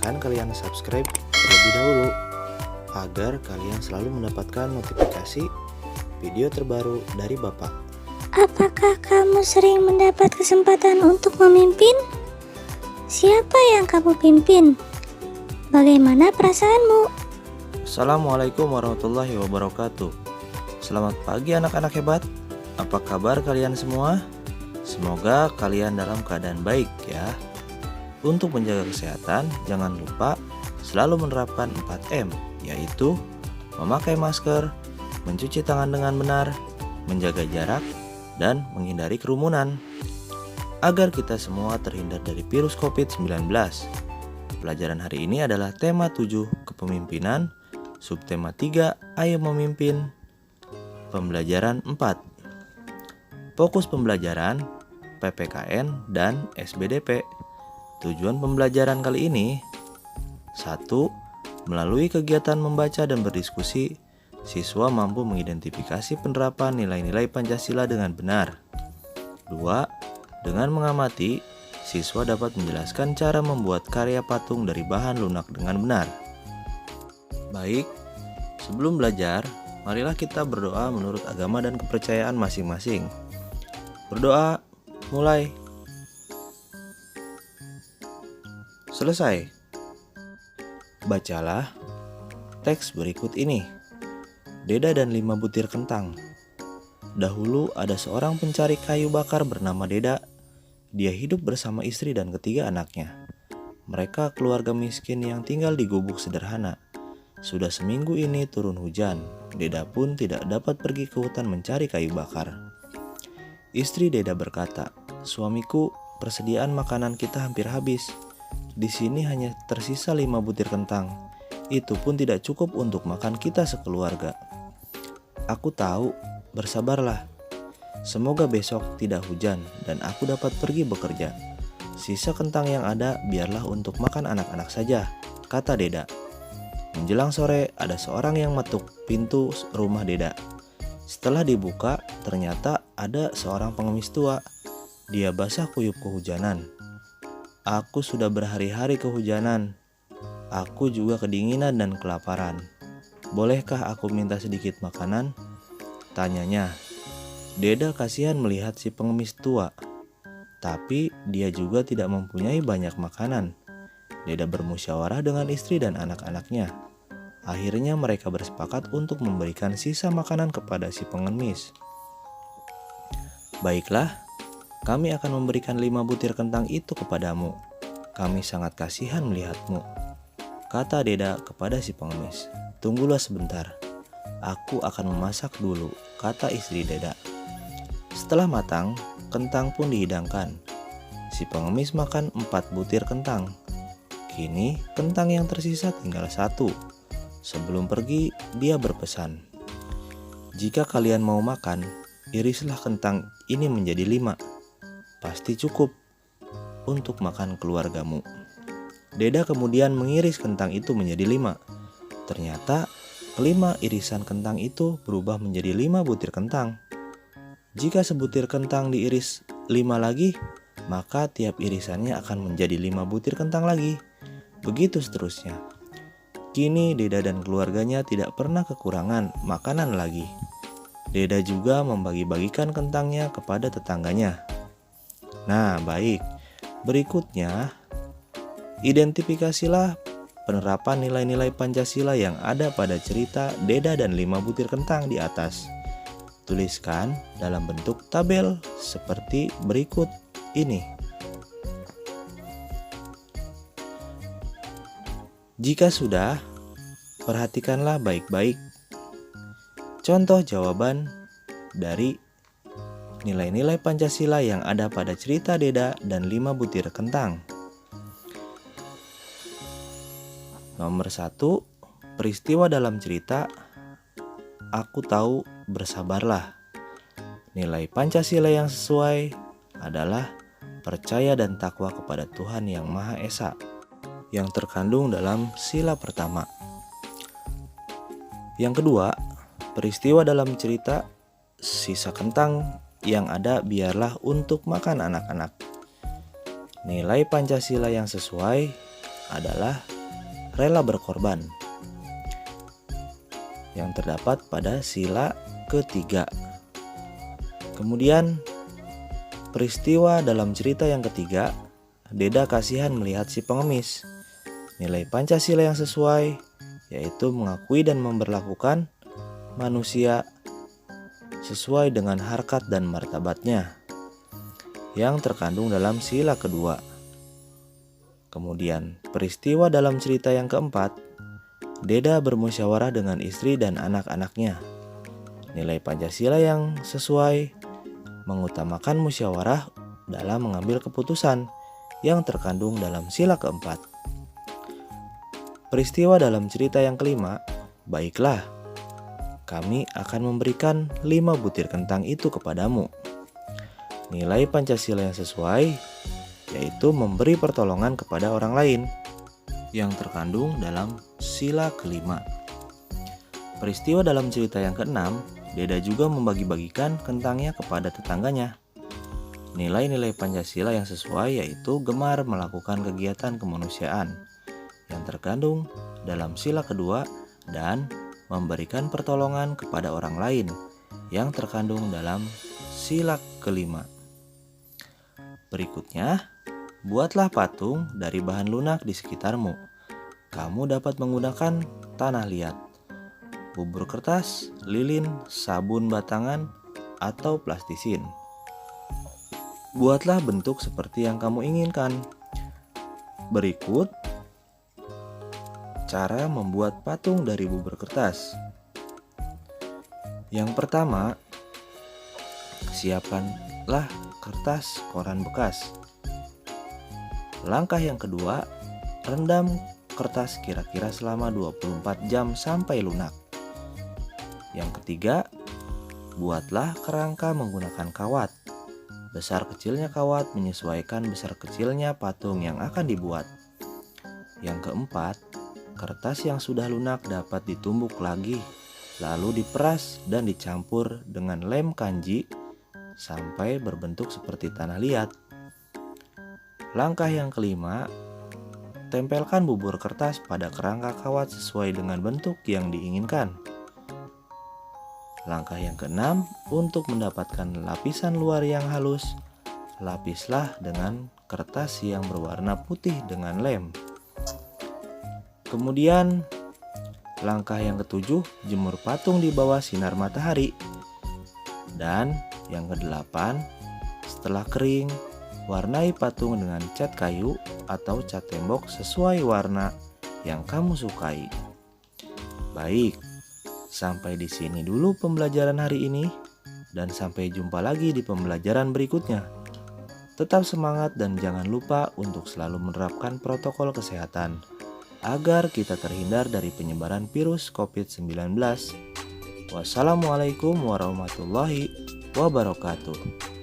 silahkan kalian subscribe terlebih dahulu agar kalian selalu mendapatkan notifikasi video terbaru dari Bapak. Apakah kamu sering mendapat kesempatan untuk memimpin? Siapa yang kamu pimpin? Bagaimana perasaanmu? Assalamualaikum warahmatullahi wabarakatuh. Selamat pagi anak-anak hebat. Apa kabar kalian semua? Semoga kalian dalam keadaan baik ya. Untuk menjaga kesehatan, jangan lupa selalu menerapkan 4M, yaitu memakai masker, mencuci tangan dengan benar, menjaga jarak, dan menghindari kerumunan agar kita semua terhindar dari virus COVID-19. Pelajaran hari ini adalah tema 7 kepemimpinan, subtema 3 ayo memimpin, pembelajaran 4. Fokus pembelajaran PPKN dan SBDP. Tujuan pembelajaran kali ini 1. Melalui kegiatan membaca dan berdiskusi, siswa mampu mengidentifikasi penerapan nilai-nilai Pancasila dengan benar. 2. Dengan mengamati, siswa dapat menjelaskan cara membuat karya patung dari bahan lunak dengan benar. Baik, sebelum belajar, marilah kita berdoa menurut agama dan kepercayaan masing-masing. Berdoa, mulai. Selesai. Bacalah teks berikut ini. Deda dan 5 butir kentang. Dahulu ada seorang pencari kayu bakar bernama Deda. Dia hidup bersama istri dan ketiga anaknya. Mereka keluarga miskin yang tinggal di gubuk sederhana. Sudah seminggu ini turun hujan. Deda pun tidak dapat pergi ke hutan mencari kayu bakar. Istri Deda berkata, "Suamiku, persediaan makanan kita hampir habis. Di sini hanya tersisa 5 butir kentang. Itu pun tidak cukup untuk makan kita sekeluarga." "Aku tahu, bersabarlah. Semoga besok tidak hujan dan aku dapat pergi bekerja. Sisa kentang yang ada biarlah untuk makan anak-anak saja," kata Deda. Menjelang sore, ada seorang yang mengetuk pintu rumah Deda. Setelah dibuka, ternyata ada seorang pengemis tua. Dia basah kuyup kehujanan. "Aku sudah berhari-hari kehujanan. Aku juga kedinginan dan kelaparan. Bolehkah aku minta sedikit makanan?" tanyanya. Deda kasihan melihat si pengemis tua, tapi dia juga tidak mempunyai banyak makanan. Deda bermusyawarah dengan istri dan anak-anaknya. Akhirnya mereka bersepakat untuk memberikan sisa makanan kepada si pengemis. "Baiklah, kami akan memberikan 5 butir kentang itu kepadamu. Kami sangat kasihan melihatmu," kata Deda kepada si pengemis. "Tunggulah sebentar, aku akan memasak dulu," kata istri Deda. Setelah matang, kentang pun dihidangkan. Si pengemis makan 4 butir kentang. Kini kentang yang tersisa tinggal 1. Sebelum pergi, dia berpesan, "Jika kalian mau makan, irislah kentang ini menjadi 5. Pasti cukup untuk makan keluargamu." Deda kemudian mengiris kentang itu menjadi 5. Ternyata kelima irisan kentang itu berubah menjadi 5 butir kentang. Jika sebutir kentang diiris 5 lagi, maka tiap irisannya akan menjadi 5 butir kentang lagi. Begitu seterusnya. Kini Deda dan keluarganya tidak pernah kekurangan makanan lagi. Deda juga membagi-bagikan kentangnya kepada tetangganya. Nah, baik. Berikutnya, identifikasilah penerapan nilai-nilai Pancasila yang ada pada cerita Deda dan 5 butir kentang di atas. Tuliskan dalam bentuk tabel seperti berikut ini. Jika sudah, perhatikanlah baik-baik contoh jawaban dari nilai-nilai Pancasila yang ada pada cerita Deda dan 5 butir kentang. Nomor 1, peristiwa dalam cerita "Aku tahu, bersabarlah." Nilai Pancasila yang sesuai adalah percaya dan takwa kepada Tuhan Yang Maha Esa yang terkandung dalam sila pertama. Yang kedua, peristiwa dalam cerita "Sisa kentang yang ada biarlah untuk makan anak-anak." Nilai Pancasila yang sesuai adalah rela berkorban yang terdapat pada sila ketiga. Kemudian peristiwa dalam cerita yang ketiga, Deda kasihan melihat si pengemis. Nilai Pancasila yang sesuai yaitu mengakui dan memperlakukan manusia sesuai dengan harkat dan martabatnya yang terkandung dalam sila kedua. Kemudian peristiwa dalam cerita yang keempat, Deda bermusyawarah dengan istri dan anak-anaknya. Nilai Pancasila yang sesuai mengutamakan musyawarah dalam mengambil keputusan yang terkandung dalam sila keempat. Peristiwa dalam cerita yang kelima, baiklah, kami akan memberikan 5 butir kentang itu kepadamu. Nilai Pancasila yang sesuai yaitu memberi pertolongan kepada orang lain yang terkandung dalam sila kelima. Peristiwa dalam cerita yang keenam, Deda juga membagi-bagikan kentangnya kepada tetangganya. Nilai-nilai Pancasila yang sesuai yaitu gemar melakukan kegiatan kemanusiaan yang terkandung dalam sila kedua dan memberikan pertolongan kepada orang lain yang terkandung dalam sila kelima. Berikutnya, buatlah patung dari bahan lunak di sekitarmu. Kamu dapat menggunakan tanah liat, bubur kertas, lilin, sabun batangan, atau plastisin. Buatlah bentuk seperti yang kamu inginkan. Berikut cara membuat patung dari bubur kertas. Yang pertama, siapkanlah kertas koran bekas. Langkah yang kedua, rendam kertas kira-kira selama 24 jam sampai lunak. Yang ketiga, buatlah kerangka menggunakan kawat. Besar kecilnya kawat menyesuaikan besar kecilnya patung yang akan dibuat. Yang keempat, kertas yang sudah lunak dapat ditumbuk lagi, lalu diperas dan dicampur dengan lem kanji sampai berbentuk seperti tanah liat. Langkah yang kelima, tempelkan bubur kertas pada kerangka kawat sesuai dengan bentuk yang diinginkan. Langkah yang keenam, untuk mendapatkan lapisan luar yang halus, lapislah dengan kertas yang berwarna putih dengan lem. Kemudian, langkah yang ketujuh, jemur patung di bawah sinar matahari. Dan yang kedelapan, setelah kering, warnai patung dengan cat kayu atau cat tembok sesuai warna yang kamu sukai. Baik, sampai di sini dulu pembelajaran hari ini, dan sampai jumpa lagi di pembelajaran berikutnya. Tetap semangat dan jangan lupa untuk selalu menerapkan protokol kesehatan agar kita terhindar dari penyebaran virus COVID-19. Wassalamualaikum warahmatullahi wabarakatuh.